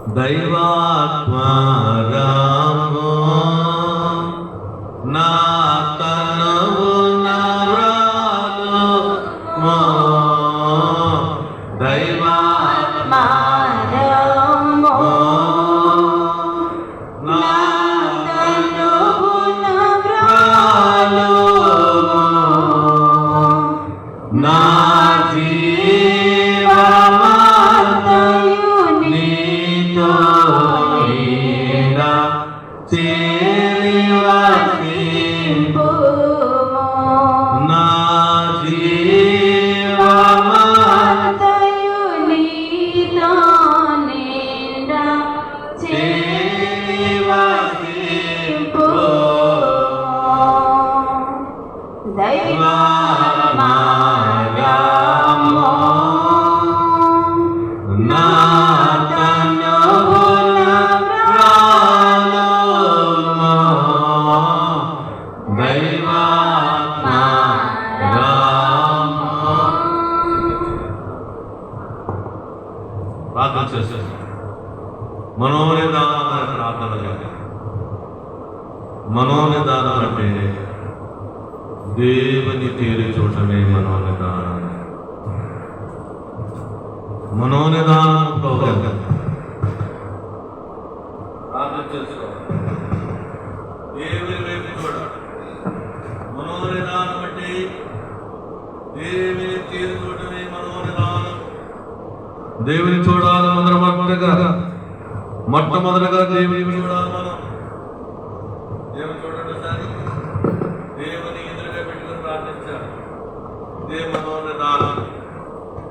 దైవాత్మరామో నా తనువు నరాలో దైవాత్మరామో నా తనువు నరాలో నా జీవమంతయు నీతో నీడా చేరి వసింపుము. నా జీవమంతయు నీతో నీడా చేరి వసింపుము. దైవాత్మరామో నా తనువు నరాలో దైవాత్మరామో. ప్రార్థన చేశారు. మనోనిదానం ప్రార్థన చేయాలి. మనోనిదానం అంటే దేవుని తీరు చూడటమే మనోనిదానం. మనోనిదానం ప్రోగ్రాం ప్రార్థన చేసుకోవాలి. దేవుని వైపు చూడాలి. మనోనిదానం అంటే దేవుని తీరు చూడటమే మనోనిదానం. దేవుని చూడాలి. మొట్టమొదటిగా దేవుని చూడాలి. మనం దేవుని చూడండి సారి దేవుని ఎదురుగా పెట్టుకుని ప్రార్థించాలి. ఇదే మనోనిదానం.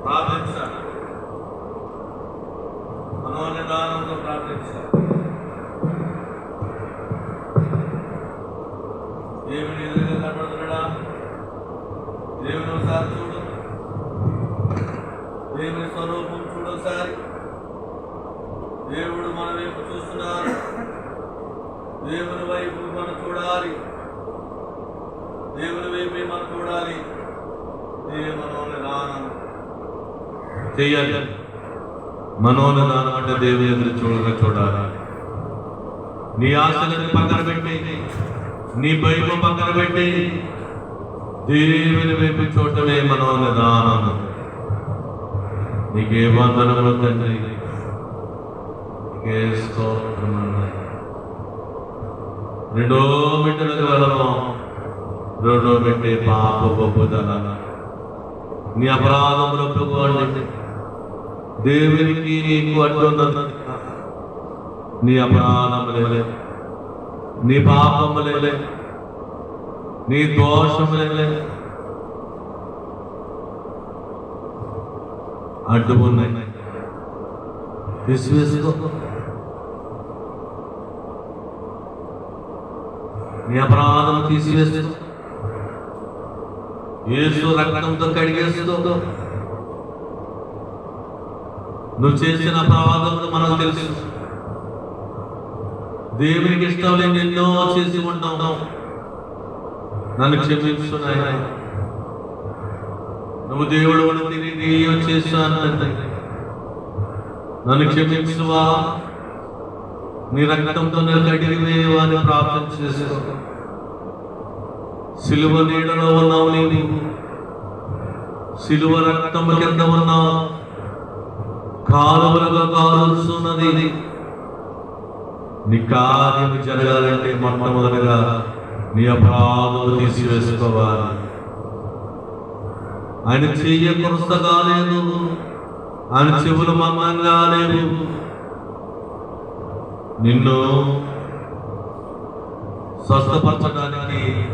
ప్రార్థించాలి. మనోనిదానంతో ప్రార్థించాలి. దేవుని ఎదురుగా కనబడుతున్నాడా? దేవుని ఒకసారి చూడు. దేవుని స్వరూపం చూడొకసారి. దేవుడు మన వైపు చూస్తున్నారు. దేవుని వైపు మనం చూడాలి. దేవుని వైపు మనం చూడాలి. మనోనిదానం చెయ్యాలి. మనోనిదానం అంటే దేవుని ఎదురు చూడాలి. నీ ఆశలను పక్కన పెట్టి, నీ భయం పక్కన పెట్టి దేవుని వైపు చూడటమే మనోనిదానం. నీకే వందనములు తండ్రి, నీకే స్తోత్రం. రెండో బిడ్డలకు వెళ్ళము. రెండో బిడ్డ పాప గొప్పదల. నీ అపరాధములు ఒప్పుకోండి. దేవునికి నీకు అడ్డున్నది. నీ అపరాధములే, నీ పాపములే, నీ దోషములే అడ్డు ఉన్నాయి. విశ్వేసుకో. నీ అపరాధం తీసివేస్తూ యేసు రక్తంతో కడిగేస్తూ నువ్వు చేసిన అపరాధములు మనకు తెలుసు. దేవునికి ఇష్టం లేని ఎన్నో చేసి ఉంటాం. నన్ను క్షమించు నాయనా. నువ్వు దేవుడు తిరిగి చేశాను. నన్ను క్షమించువా. నీ రక్తంతో నేను కడిగివేవా అని ప్రార్థన చేసేసుకో. సిలువ నీడలో ఉన్నావు నీవు. సిలువ రక్తము కింద ఉన్నావు. కాలువలుగా కాలుస్తున్నది. నీ కార్యం జరగాలంటే మొట్టమొదటిగా నీ అపరాధములు తీసివేసుకోవాలి. ఆయన చెయ్య కొరసగా లేదు. ఆయన చెవులు మందంగా లేవు. నిన్ను స్వస్థపరచడానికి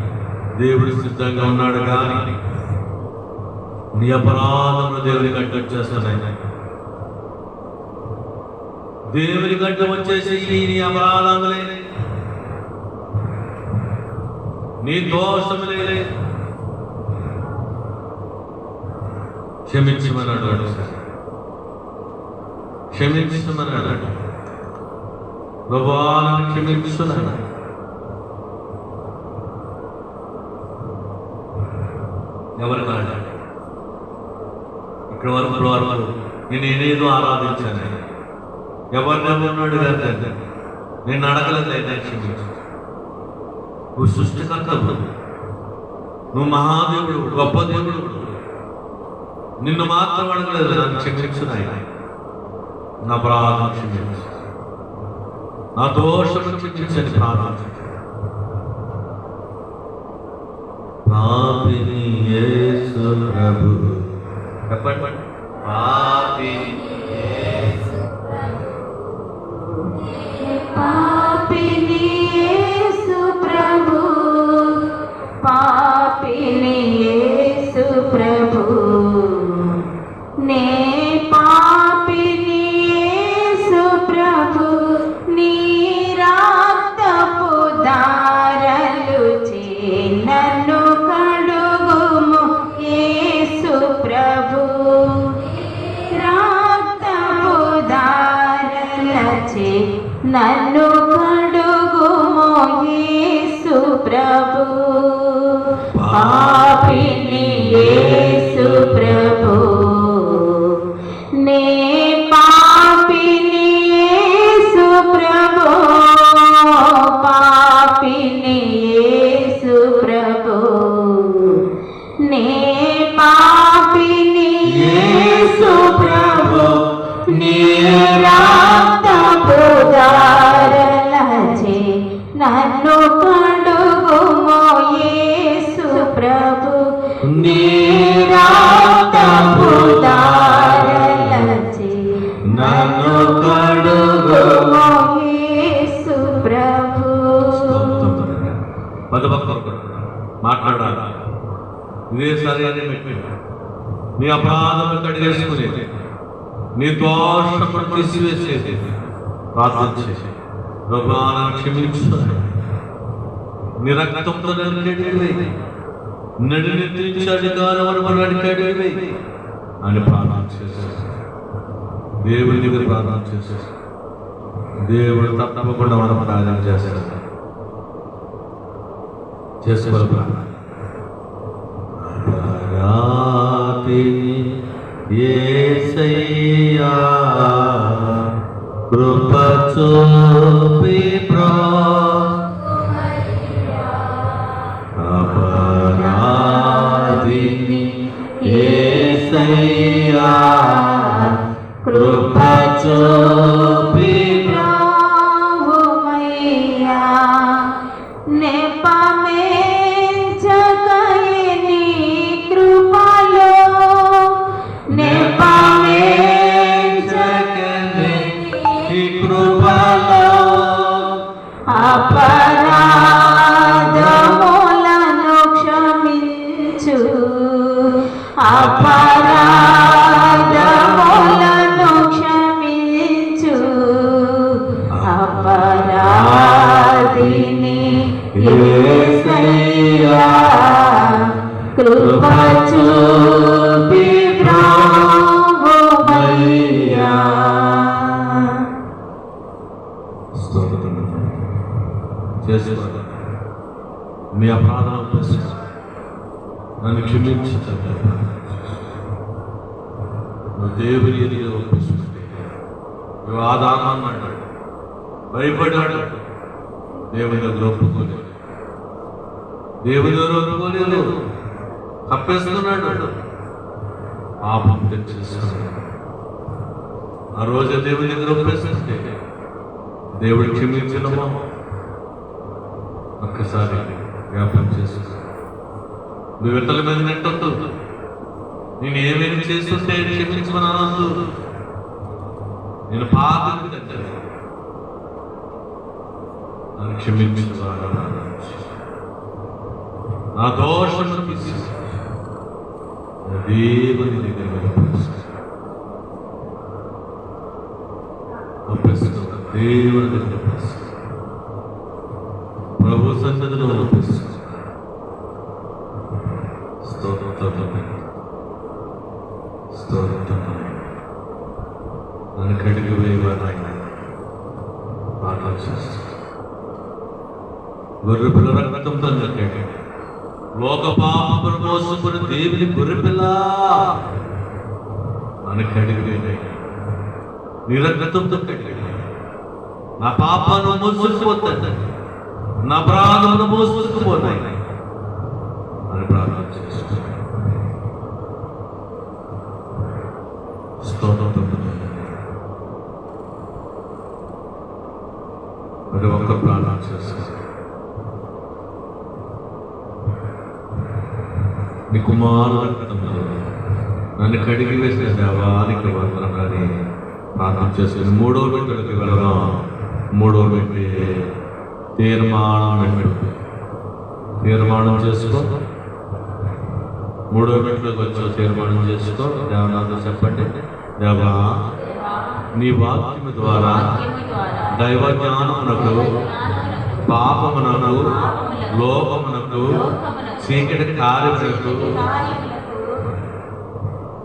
దేవుడు సిద్ధంగా ఉన్నాడు. కానీ నీ అపరాధములు దేవుని గడ్డ వచ్చేస్తున్నాయి. దేవుని గడ్డ వచ్చేసి నీ అపరాధములే, నీ దోషములే క్షమించమన్నాడు. క్షమించమన్నాడు. ప్రభువాను క్షమించున్నాడు. ఎవరినాడు ఇక్కడ వరకు నేను నేనేదో ఆరాధించాను. ఎవరినెవరినాడు కాదు, నేను అడగలేదు అయినా క్షమించు. నువ్వు సృష్టికర్తవు, నువ్వు మహాదేవుడు, గొప్ప దేవుడు. నిన్ను మాత్రం అడగలేదు, నన్ను క్షమించు నాయన, నా ప్రార్థన క్షమించు, నా దోషము క్షమించని ప్రార్థన. పాపిని యేసు ప్రభు, చెప్పండి, పాపిని పాపిని యేసు ప్రభు, పాపిని యేసు ప్రభు, నే పాపిని యేసు ప్రభు, నీ రక్తపు దారలు చే నన్ను కడుగుము యేసు ప్రభు, రక్తపు దారలచే నన్ను కడుగుము యేసు ప్రభు, పాపిని యేసు ప్రభు, నే పాపిని యేసు ప్రభు, పాపిని యేసు ప్రభు, నే పాపిని యేసు ప్రభు, నీ రక్తపు దారలచే నన్ను కడుగుము యేసు ప్రభు, నీ రక్తపు దారలచే నన్ను కడుగుము యేసు ప్రభు. మాట్లాడాలి, ఇదే సరైన నీ అపరాధములు కడిగేసుకునేది, నీ దోషములు తీసివేసేది, ప్రార్థన చేసి ప్రభువా నన్ను క్షమించు, నీ రక్తంతో నన్ను కడిగివేయి, నన్ను నిద్రించి అధికారం కడిగివేయి అని ప్రార్థన చేసేసి దేవుని దగ్గర ప్రార్థన చేసేసి దేవుడు తప్పకుండా మనం ప్రార్థన చేస్తాడు. చేసుకోవాలి ప్రార్థన. యేసయ్యా కృప చూపి అపరాధిని, యేసయ్యా కృప చూపి ప్రభువయ్యా, నెపమేంచకయే నీ కృపలో, నెపమేంచకయే నీ కృపలో అపరాధములను క్షమించు, అపరాధములను క్షమించు, అపరాధిని యేసయ్యా కృప చూపి ప్రభువయ్యా. చేసుకోవాలి. మీ అపరాధాలు నన్ను క్షమించు, నువ్వు దేవుని ఎదురు ఒప్పిస్తుంటే నువ్వు ఆదానం అన్నాడు, భయపడ్డాడు, దేవుని దగ్గర ఒప్పుకోలేదు, దేవుని దగ్గర ఒప్పుకోలేదు, తప్పేస్తున్నాడు, పాపం తెచ్చేస్తున్నాడు. ఆ రోజు దేవుని దగ్గర ఒప్పేస్తుంటే దేవుడు క్షమించినమా ఒక్కసారి జ్ఞాపకం చేసు. నువ్వు విట్టల మీద నెట్టొద్దు, నేను ఏమేమి చేస్తుంటే క్షమించమని అనొద్దు. నేను పాపం తెచ్చాను, నన్ను క్షమించిన నా దోషం తీసి దేవుని దగ్గర దేవుని దగ్గర ప్రభు సన్నిధిలో ఒప్పిస్తుంది. నన్ను కడిగి వేయవారు ఆకాశిస్తుంది. గొర్రె పిల్ల రక్తంతో కట్టాడు, లోక పాపమును మోసుకుని దేవుని గొర్రె పిల్ల నన్ను కడిగి వేయ నీ రక్తంతో కడిగాడు. నా పాపాలను మోసుకుపోతాడు, నా అపరాధములను మోసుకుపోతాయి అని ప్రార్థన చేస్తున్నాను. స్తోత్రం. మరి ఒక్క ప్రార్థన చేస్తాను. నీ కుమారుడు రక్తంలో నన్ను కడిగి వేసిన దేవానికి వందనాలని ప్రార్థన చేస్తుంది. మూడో మెట్టుకి వెళదాం. మూడో మెట్టి తీర్మానం చేసుకో. మూడో మెట్లోకి వచ్చి తీర్మానం చేసుకో. దేవనాథ చెప్పండి. దేవా, నీ వాక్యం ద్వారా దైవ జ్ఞానమునకు, పాపమునకు, లోకమునకు, చీకటి కార్యములకు,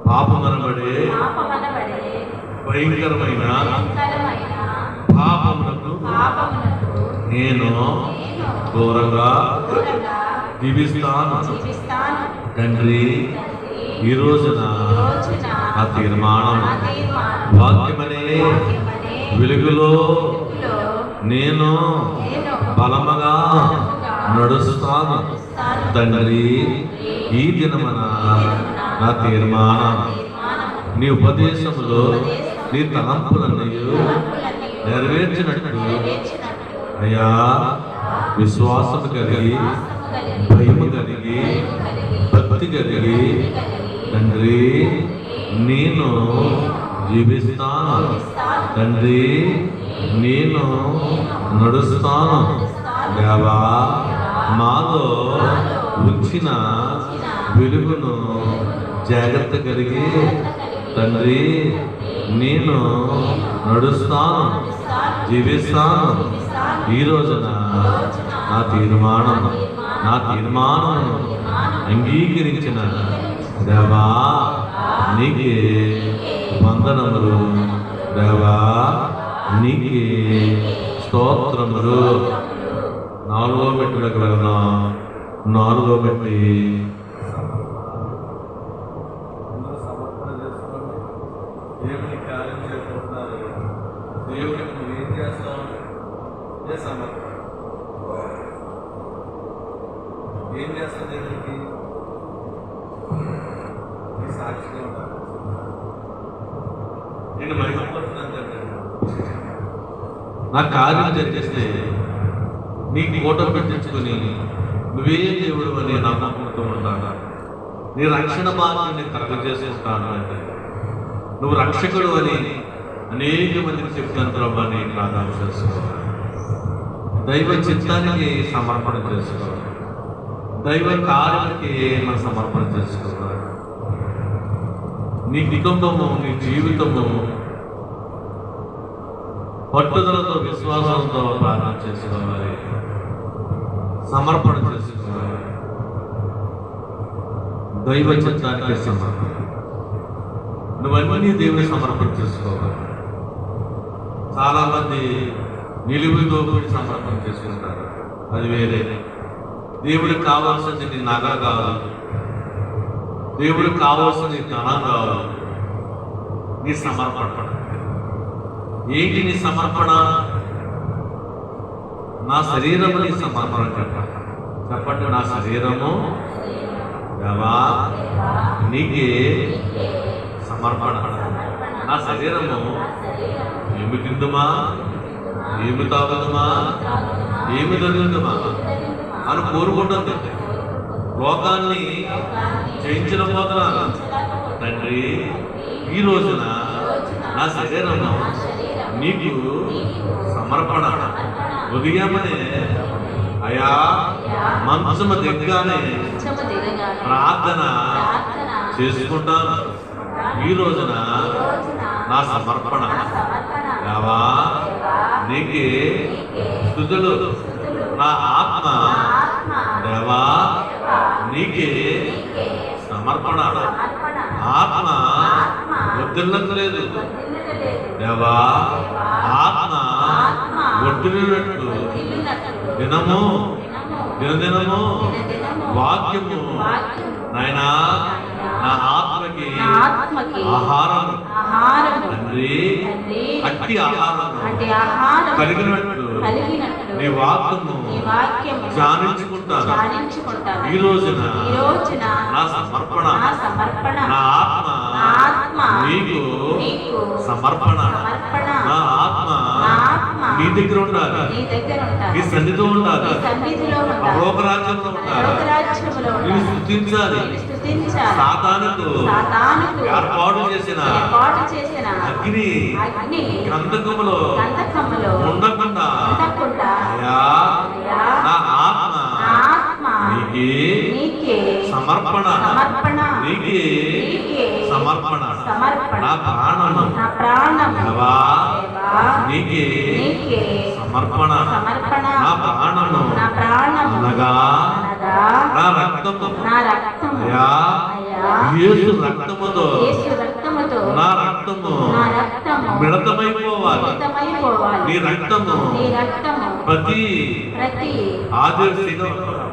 పాపమనబడే భయంకరమైన పాపమునకు నేను దూరంగా జీవిస్తాను. తండ్రి, ఈ రోజున ఆ తీర్మానం వాక్యమనే వెలుగులో నేను బలముగా నడుస్తాను. తండ్రి, ఈ దినమున నా తీర్మానం నీ ఉపదేశములో నీ తలంపులన్నీ నెరవేర్చినట్టు అయ్యా విశ్వాసము కలిగి, భయము కలిగి, భక్తి కలిగి తండ్రి నేను జీవిస్తాను. తండ్రి, నేను నడుస్తాను. దేవా, మాలో వచ్చిన వెలుగును జాగ్రత్త కలిగి తండ్రి నేను నడుస్తాను, జీవిస్తాను. ఈ రోజున నా తీర్మానం అంగీకరించిన దేవా నీకే వందనములు. దేవా నీకే స్తోత్రములు. నాలుగో మెట్టులకు వెళ్దాం. నాలుగో మెట్టి దేవుని కార్యం చేస్తున్నారు. దేవుడికి నువ్వు ఏం చేస్తావు? ఏ సమర్పణ ఏం చేస్తావు? దేవుడికి నీ సాక్షిగా ఉండాలి. నేను మహిమపడుతున్నాను. నా కార్యం జరిగిస్తే నీకు కోట పెట్టించుకొని నువ్వే దేవుడు అని నమ్మకంతో ఉంటాను. నీ రక్షణ భాగ్యాన్ని కలగజేసేస్తాను అంటే నువ్వు రక్షకుడు అని అనేక మందికి చెప్తాను ప్రభా. నీ ప్రార్థన చేసుకోవాలి. దైవ చిత్తానికి సమర్పణ చేసుకోవాలి. దైవ కార్యానికి మనం సమర్పణ చేసుకోవాలి. నీ కుటుంబము, నీ జీవితము పట్టుదలతో, విశ్వాసంతో ప్రార్థన చేసుకోవాలి, సమర్పణ చేసుకోవాలి. దైవ చిత్తానికి సమర్పణ. నువ్వన్నీ దేవుని సమర్పణ చేసుకోవాలి. చాలా మంది నిలువుతో కూడి సమర్పణ చేసుకుంటారు. అది వేరే. దేవుడికి కావాల్సింది నీ నగ కావాలి, దేవుడికి కావాల్సింది నీ ధనం కావాలి. నీ సమర్పణ ఏంటి? నీ సమర్పణ నా శరీరము నీ సమర్పణ చెప్పండి. నా శరీరము దేవా నీకే సమర్పణ. నా శరీరము ఏమి తిందుమా, ఏమి తాగుదుమా, ఏమి జరుగుతుందమా అని కోరుకుంటుంది. లోకాన్ని జయించడం పోతున్నా తండ్రి. ఈ రోజున నా శరీరము నీకు సమర్పణ. ఉదయమనే అయా మంచము దిగ్గానే ప్రార్థన చేసుకుంటాను. ఈ రోజున నా సమర్పణ దేవా నీకే స్తుతులు. నా ఆత్మ దేవా నీకే సమర్పణ. ఆత్మ వద్దులేదు దేవా. ఆత్మ వడ్డినట్టు దినము దినదినము వాక్యము నాయనా నా ఆత్మకి ఆహారం ఆహారము తండ్రి తండ్రి అట్టి ఆహారం అట్టి ఆహారం కలిగినట్లు కలిగినట్లు నీ వాక్యము నీ వాక్యము ధ్యానించుకుంటాను. ధ్యానించుకుంటాను. ఈ రోజున ఈ రోజున నా సమర్పణ నా సమర్పణ నా ఆత్మ నా ఆత్మ నీకు నీకు సమర్పణ సమర్పణ నా ఆత్మ నా ఆత్మ నీ దగ్గర ఉండాలి, నీ దగ్గర ఉంటాను. నీ సన్నిధిలో ఉండాలి, నీ సన్నిధిలో ఉంటాను. పరలోకరాజ్యంలో ఉండాలి, లోకరాజ్యములో నేను ఉంటాను. స్తుతించాలి. నేను స్తుతించాలి. సాతానుకు సాతానుకు ఏర్పాటు చేసిన ఏర్పాటు చేసిన అగ్ని అగ్ని గంధకములో గంధకములో ఉండకుండా ఉండకుండా అయ్యా అయ్యా, నా ఆత్మ నా ఆత్మ నీకే నీకే సమర్పణ సమర్పణ నీకే నీకే సమర్పణ సమర్పణ నా ప్రాణము నా ప్రాణము దేవా దేవా, నీకే నీకే సమర్పణ సమర్పణ నా ప్రాణము నా ప్రాణము అనగా అనగా నా రక్తము నా రక్తము అయ్యా అయ్యా, యేసు రక్తముతో యేసు రక్తముతో నా రక్తము నా రక్తము మిళితమైపోవాలి. మిళితమైపోవాలి. నీ రక్తము నీ రక్తము ప్రతి ప్రతి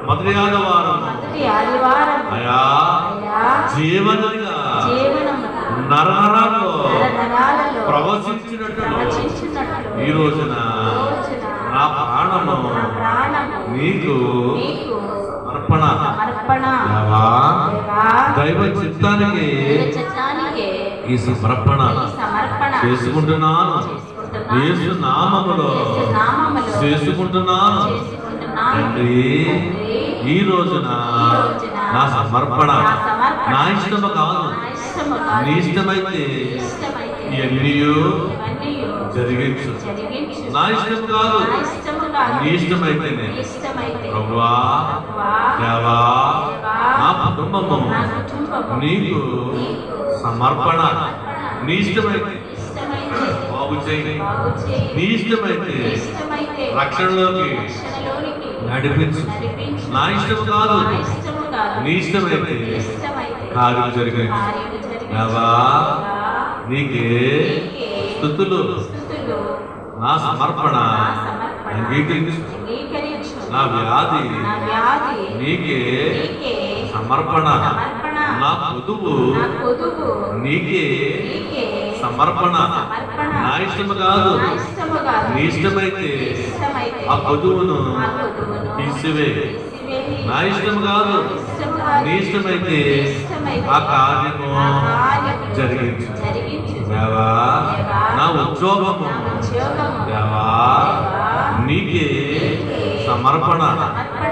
మొదటి ఆదివారం మొదటి ఆదివారం అయా అయ్యా, జీవనదిగా జీవనము నరనరాల్లో నరనరాలలో ప్రవశించినట్లు ప్రవచించినట్లు ఈ రోజున రోజున నా ప్రాణము నా ప్రాణము నీకు నీకు అర్పణ సమర్పణ దేవా, దేవా, దైవ చిత్తానికి దైవ చిత్తానికే ఈ సమర్పణ ఈ సమర్పణ చేసుకుంటున్నాను. చేసుకుంటున్నాను. యేసు నామములో యేసు నామములో చేసుకుంటున్నాను. చేసుకుంటున్నాను. తండ్రి తండ్రి, ఈ రోజున ఈ రోజున నా సమర్పణ నా సమర్పణ నా ఇష్టము కాదు, నా ఇష్టము కాదు. నీ ఇష్టమైతే ఇష్టమైతే ఇవన్నీ ఇవన్నీ జరిగించు. జరిగించు. నా ఇష్టం కాదు, నా ఇష్టము కాదు. నీ ఇష్టమైతేనే. నీ ఇష్టమైతే ప్రభువా, ప్రభువా, దేవా, దేవా, నా కుటుంబము నా కుటుంబము నీకు నీకు సమర్పణ. నీ ఇష్టమైతే ఇష్టమైతే బాగు చేయి, బాగు చేయి. నీ ఇష్టమైతే నీ ఇష్టమైతే రక్షణలోకి రక్షణలోనికి నడిపించు. నడిపించు. నా ఇష్టము కాదు, నా ఇష్టము కాదు. నీ ఇష్టమైతే నీ ఇష్టమైతే కార్యం జరిగించు. కార్యము జరిగించు. దేవా, దేవా, నీకే నీకే స్తుతులు. స్తుతులు. నా సమర్పణ నా సమర్పణ అంగీకరించు. అంగీకరించు. నా వ్యాధి నా వ్యాధి నీకే నీకే సమర్పణ. సమర్పణ. నా పొదువు నా పొదువు నీకే నీకే సమర్పణ. సమర్పణ. నా ఇష్టము కాదు, నా ఇష్టము కాదు. నీ ఇష్టమైతే ఇష్టమైతే ఆ పొదువును ఆ పొదువును తీసివే. తీసివేయి. నా ఇష్టము కాదు, నా ఇష్టము కాదు. నీ ఇష్టమైతే నీ ఇష్టమైతే ఆ కార్యము ఆ కార్యము జరిగించు. జరిగించు. దేవా, నా ఉద్యోగము నా ఉద్యోగము దేవా, దేవా, నీకే సమర్పణ.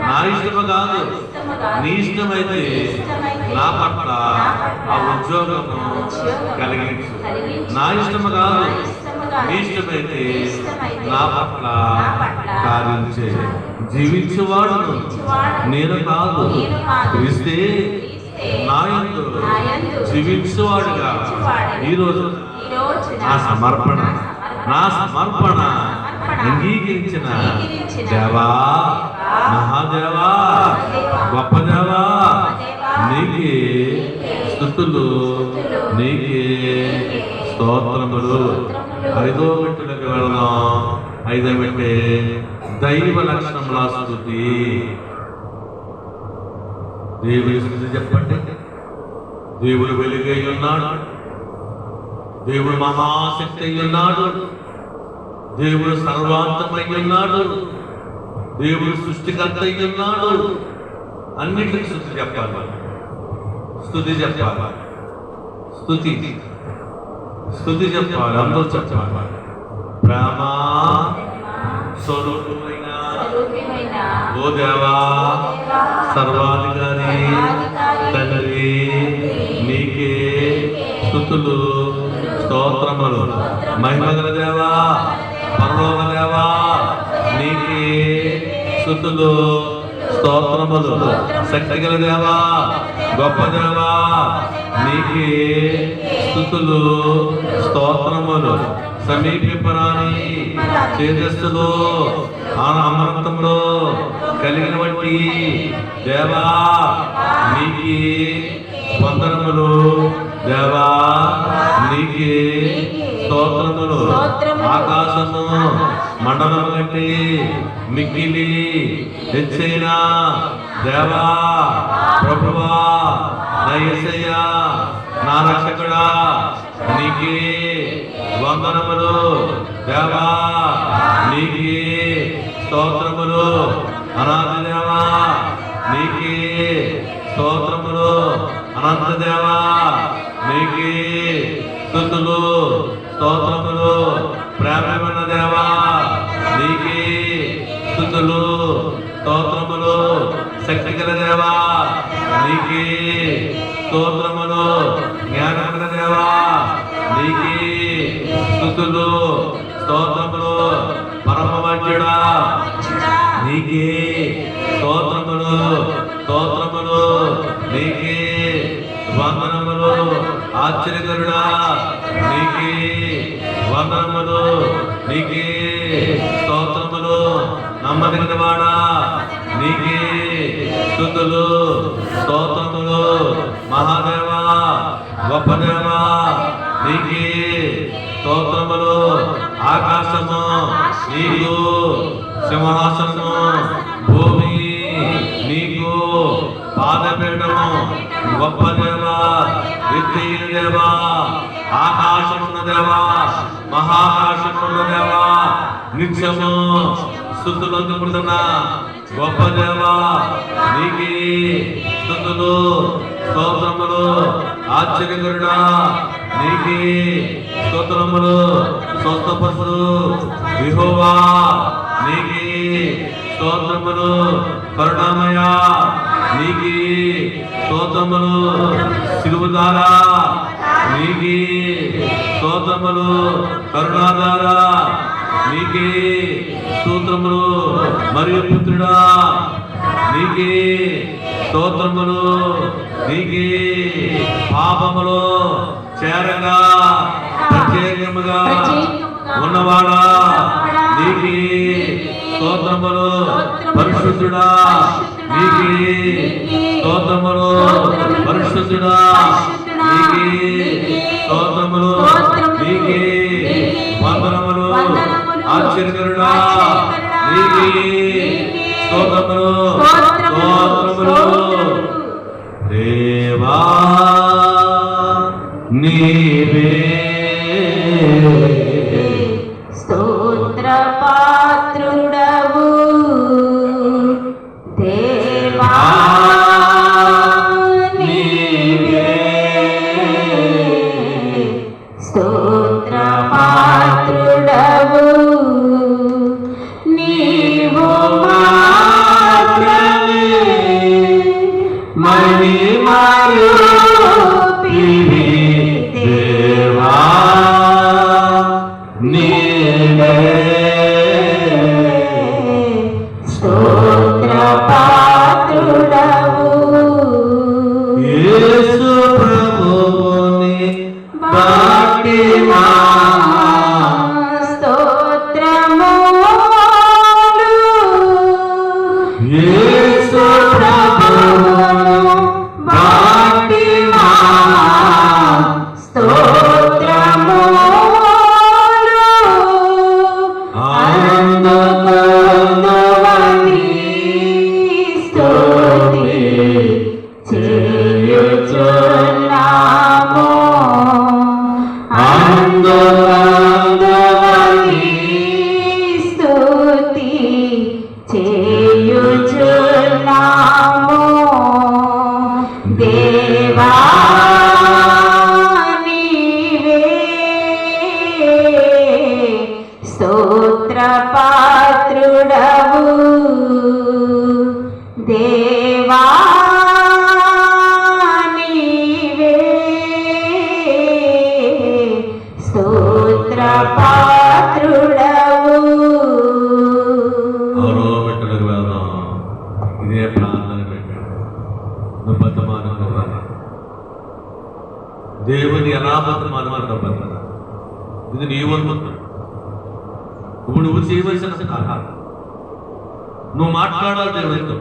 నా ఇష్టము కాదు, ఇష్టము కాదు. నీ ఇష్టమైతే ఇష్టమైతే నా పట్ల ఆ ఉద్యోగము కలిగించు. నా ఇష్టము కాదు, నీ ఇష్టమైతే నా పట్ల కార్యం చేయి. జీవించేవాడును నేను కాదు, క్రీస్తే నా యందు జీవించేవాడుగా ఈ రోజు నా సమర్పణ అంగీకరించిన దేవా, మహాదేవా, గొప్ప దేవా, నీకే స్తుతులు, నీకే స్తోత్రములు. 5వ మెట్టులకు వెళదాం. 5వ మెట్టే దైవ లక్షణముల స్తుతి. దేవుని స్తుతి చెప్పండి. దేవుడు వెలుగై ఉన్నాడు, దేవుడు మహాశక్తి అయి ఉన్నాడు, దేవుడు సర్వాంతమై ఉన్నాడు, దేవుడు సృష్టికర్త అయి ఉన్నాడు. అన్నిటికీ స్తుతి చెప్పాలి, స్తుతి చెప్పాలి, స్తుతి స్తుతి చెప్పాలి, అందరూ చెప్పాలి. ప్రేమ స్వరూపమైన ఓ దేవా, సర్వాధికారి తండ్రి, నీకే స్తుతులు, స్తోత్రములు. మహిమగల దేవా, పరలోక దేవా, నీకే స్తుతులు, స్తోత్రములు. శక్తిగల దేవా, గొప్ప దేవా, నీకే స్తుతులు, స్తోత్రములు. సమీపింపరాని తేజస్సులో అమృతంలో కలిగిన వంటి దేవా, నీకే వందనములు. దేవా, నీకే స్తోత్రములు. ఆకాశము మండలము కంటే మిక్కిలి హెచ్చైన దేవా, ప్రభువా, నా యేసయ్యా, నా రక్షకుడా, నీకే వందనములు దేవా, నీకే స్తోత్రములు. అనాథ దేవా, నీకే స్తోత్రములు. అనంత దేవా, నీకే స్తుతులు స్తోత్రములు. ప్రేమమైన దేవా, నీకే స్తుతులు స్తోత్రములు. శక్తిగల దేవా, నీకే స్తోత్రములు. జ్ఞానగల దేవా, నీకే స్తుతులు స్తోత్రములు. పరమవంతుడా, నీకే స్తోత్రములు స్తోత్రములు. నీకే వందనములు. ఆశ్చర్యకరుడా, నీకే వందనములు. నీకే స్తోత్రములు. నమ్మదగిన వాడా, నీకే స్తుతులు స్తోత్రములు. మహాదేవా, గొప్ప దేవా, నీకే స్తోత్రములు. ఆకాశము నీకు సింహాసనము, భూమి నీకు పాదపీఠము. గొప్ప దేవా, విత్తిన దేవా, ఆకాశమున్న దేవా, మహాకాశమున్న దేవా, నిత్యము స్తుతులందుకుంటున్న గొప్ప దేవా, నీకే స్తుతులు స్తోత్రములు. ఆశ్చర్యకరుడా, నీకే స్తోత్రములు. స్వస్థపరుడు యెహోవా, నీకే స్తోత్రములు. కరుణామయ, నీకే స్తోత్రములు. సిలువధార, నీకే స్తోత్రములు. కరుణాధార, నీకే స్తోత్రములు. మరియు పుత్రుడా, నీకే స్తోత్రములు. నీకే పాపములు చేరగా ప్రత్యేకముగా ఉన్నవాడా, నీకే స్తోత్రములు. పరిశుద్ధుడా, నీకే స్తోత్రములు. పరిశుద్ధుడా, నీకే స్తోత్రములు. నీకే వందనములు. ఆశ్చర్యకరుడా, నీకే స్తోత్రములు స్తోత్రములు. దేవా, నీవే స్తోత్ర పాత్రుడవు. దేవా, నీవే స్తోత్ర పాత్రుడవు. నీవు మాత్రమే మహిమరూపివి. దేవా, నీవే స్తోత్ర పాత్రుడవు. యేసు ప్రభువుని బట్టి మా స్తోత్రములు. యేసు ప్రభువును బట్టి మా స్తోత్రములు. అందుకొందువని స్తుతి చేయుచున్నాము. అందుకొందువని స్తుతి చేయుచున్నాము. దేవా, నీవే స్తోత్ర పాత్రుడవు. దేవా, నీవే స్తోత్ర పాత్రుడవు. ఆరో మెట్టులకు వెళ్దాం. ఇదే ప్రార్థన పెట్టాడు. నువ్వు బతమానుకోవాలి. దేవుని ఎలా బతమానుకుంటావు? ఇది నీ వంతు. ఇప్పుడు నువ్వు చేయవలసిన సహాయం. నువ్వు మాట్లాడాలి దేవుడితో.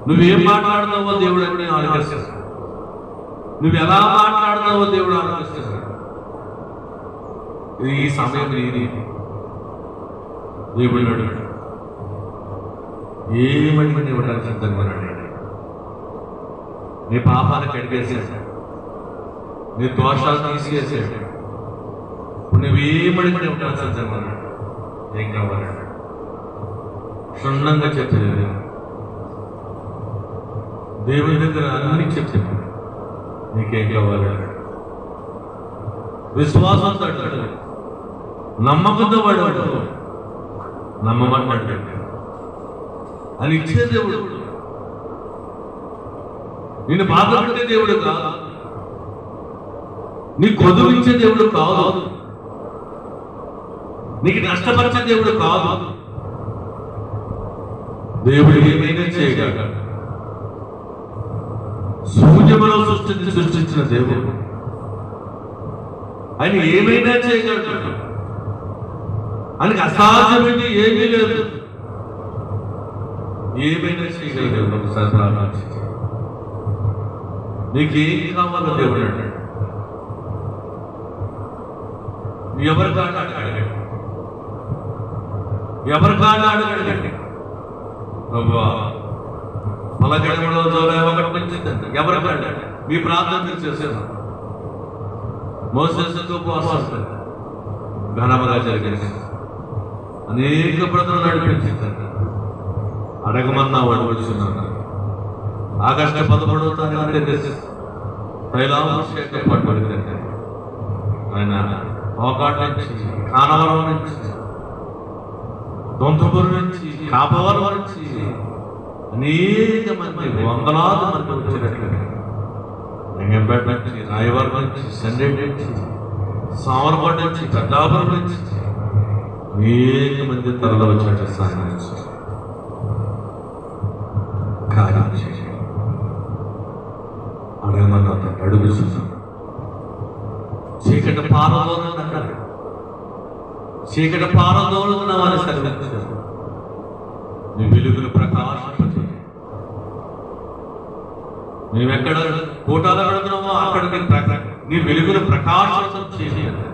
నువ్వేం మాట్లాడుతావో దేవుడు అన్నీ ఆలోచిస్తాడు. నువ్వు ఎలా మాట్లాడుతావో దేవుడు ఆలోచిస్తాడు. ఇది ఈ సమయం నీది. దేవుడు అడిగాడు, ఏమని ఇవ్వడానికి సిద్ధంగా ఉన్నాడు. నీ పాపాలు కడిగేసాడు, నీ దోషాలు తీసివేసాడు, ఇప్పుడు నువ్వేమడిగితే ఉంటాను సిద్ధంగా ఏం కావాలంటే క్షుణ్ణంగా చెప్పలేదు. దేవుని దగ్గర అన్ని చెప్పాను. నీకేం కావాలి? విశ్వాసంతో అడ్డాడు, నమ్మకంతో వాడు నమ్మమంటాడు. అని ఇచ్చే దేవుడు, నిన్ను బాధ పెట్టే దేవుడు కాదు, నీ కొదువించే దేవుడు కాదు, నీకు నష్టపరిచే దేవుడు కాదు. దేవుడు ఏమైనా చేయగలడు. శూన్యములో సృష్టించిన దేవుడు ఆయన ఏమైనా చేయగలడు. ఆయనకి అసాధ్యమైంది ఏమీ లేదు. ఏమైనా చేయగలడు. ఒకసారి ప్రార్థించి నీకేం కావాలో దేవుడు అన్నాడు. ఎవరి కాళ్ళు అడగండి, ఎవరి కాళ్ళు అడగండి. పలకడంలో ఒకటి వచ్చిందండి. ఎవరి కాళ్ళు మీ ప్రార్థన చేసేది మోసేసుతో ఉపవాసం ఘనముగా జరిగింది. అనేక బ్రతులు నడిపించిందండి. అడగమన్నా అడుగుతున్నాను. ఆగస్టు 11వ తారీఖు తైలాభిషేకం పట్టుబడిందండి. ఆయన మోకాటి నుంచి, కానవరం నుంచి, దొంతపూరు నుంచి, కాపవరం నుంచి అనేక మంది, వందలాది మంది వచ్చినట్లుగా లింగంపేట నుంచి, రాయవరం నుంచి, సండేటి నుంచి, సామరపేట నుంచి, పెద్దాపురం నుంచి అనేక మంది తరలి వచ్చినట్టు సాయం కార్యం చేసి అడగమన్నా అడుగుతున్నాను. చీకటి పారదోలు అన్నారు. చీకటి పారదోలు వారిని సర్వించారు. నీ వెలుగును ప్రకాశించే, నీవెక్కడ కోటాలు అడుగుతున్నావో అక్కడ నీ వెలుగును ప్రకాశించం చేయాలి.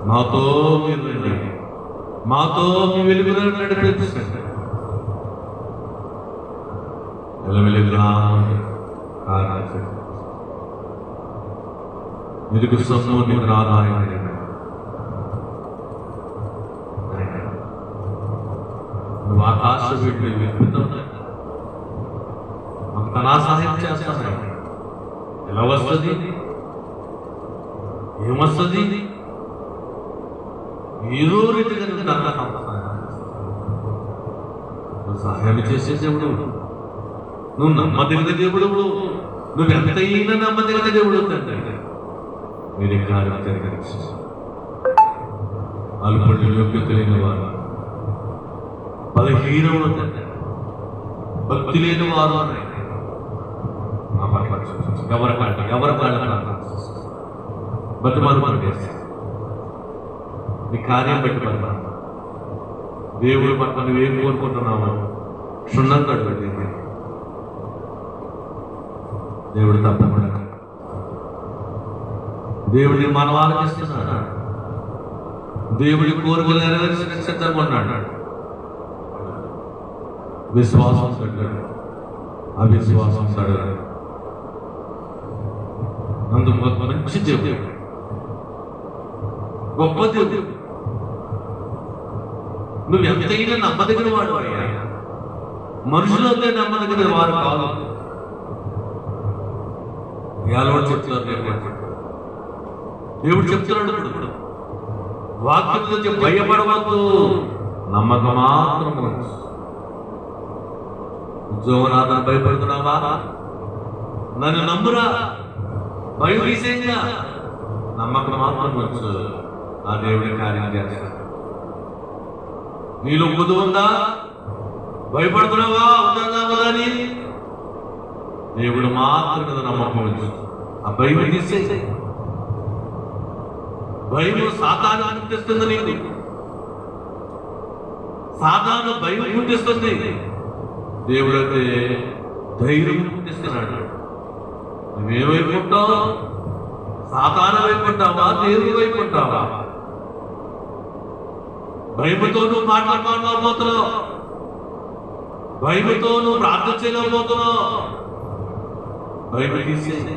మాతో మీరు రండి, మాతో మీ వెలుగును నడిపించండి. వెలుగులా వెలుగు సొమ్ము నీకు రాదాయన. నువ్వు ఆకాశ వీటిని విప్పుతున్నావు. మాకు తనా సహాయం చేస్తాను. ఎలా వస్తుంది? ఏమొస్తుంది? ఏదో రీతిగా సహాయం చేసే దేవుడు, నువ్వు నమ్మదగిన దేవుడు, నువ్వు ఎంతైనా నమ్మదగిన దేవుడు. తండ్రి మీరు కార్యం జరిగించి అల్పళ్ళు యోగ్యత లేని వారు, బలహీనములు, భక్తి లేని వారు ఎవరి బతి మనం చేస్తాం. నీ కార్యం బట్టి పడతా దేవుడు పట్ల నువ్వేం కోరుకుంటున్నావు క్షుణ్ణంగా అడగండి. దేవుడు తప్పకుండా దేవుడిని మనం ఆలోచిస్తున్నాడు. దేవుడి కోరికలు నెరవేర్చిన సిద్ధంగా ఉన్నాడు. విశ్వాసం తగ్గాడు, అవిశ్వాసం తగ్గాడు. అందు మంచి దేవుడు, గొప్ప దేవుడు. నువ్వు ఎంతైనా నమ్మదగిన వాడు. మనుషులంతా నమ్మదగిన వారు కాదు. చెప్తున్నారు దేవుడు చెప్తున్నాడు. ఇప్పుడు వాక్యంలో భయపడవద్దు, నమ్మకం మాత్రం. ఉద్యోగనాథను భయపడుతున్నావా? నన్ను నమ్మురా, భయం తీసేయంగా, నమ్మకం మాత్రం వచ్చు. ఆ దేవుడి కార్యం చేస్తాడు. నీలో బుద్ధి ఉందా? భయపడుతున్నావా? ఉందని దేవుడు మాత్రం మీద నమ్మకం వచ్చు. ఆ భయం తీసేయి. భయం సాతాను అనిపిస్తుంది. నీకు సాతాను భయం పుట్టిస్తుంది. దేవుడు అయితే ధైర్యం పుట్టిస్తున్నాడు. నువ్వేమైపుంటావు? సాతాను వైపుంటావా? దేవుడి వైపుంటావా? భయముతో నువ్వు మాట్లాడలేకపోతున్నావు, భయముతో నువ్వు ప్రార్థన చేయలేకపోతున్నావు. భయం తీసేయి,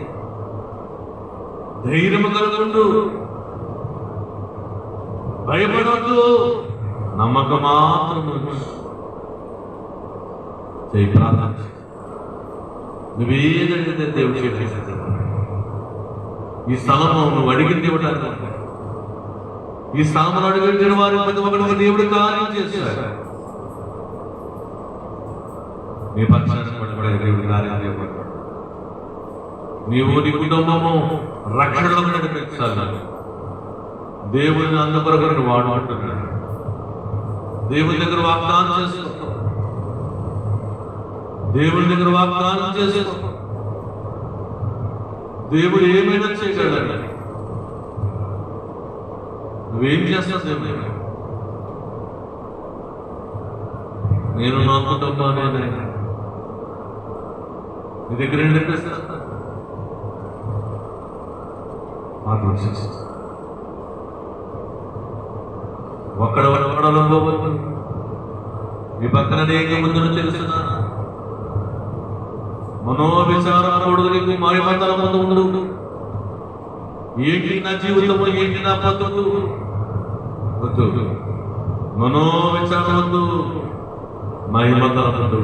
ధైర్యం కలుగుండు. భయపడవద్దు, నమ్మకం మాత్రం చేయి. ప్రార్థన నువ్వేదడిగితే దేవుడు చేసేస్తాడు. ఈ స్థలము నువ్వు అడిగింది ఇవ్వడానికి, ఈ స్థలంలో అడిగిన వారి ప్రతి ఒక్కరికి దేవుడు కార్యం చేస్తాడు. నీ పక్షాన్ని పడబడే దేవుడు కార్యం చేయబడ్డాడు. నీవు నీ కుటుంబము రక్షణలో నడిపించాలి. దేవుడిని అందుకొరకు వాడుకుంటున్నాడు. దేవుని దగ్గర వాగ్దానం చేసుకో, దేవుని దగ్గర వాగ్దానం చేసుకో. దేవుడు ఏమైనా చేయగలడు. నువ్వేం చేస్తావు దేవుడు? నేను నా కుటుంబాన్ని నీ దగ్గర నడిపిస్తాను. ఒక్కడ మీ పక్కన అనేక ముందును తెలుసునా మనోవిచారం కూడదు. నీకు మాయమంతల ముందు ఉండదు. ఏంటి నా జీవితము, ఏంటి నా పద్ధతులు వద్దు. మనోవిచారం వద్దు, మహిమంతల ముందు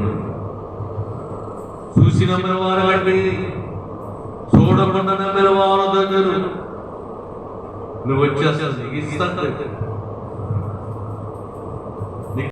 చూసి నమ్మిన వారు గట్టి, చూడకుండా నమ్మిన వారు దగ్గర నువ్వు వచ్చేస్తాను ఇస్తాను.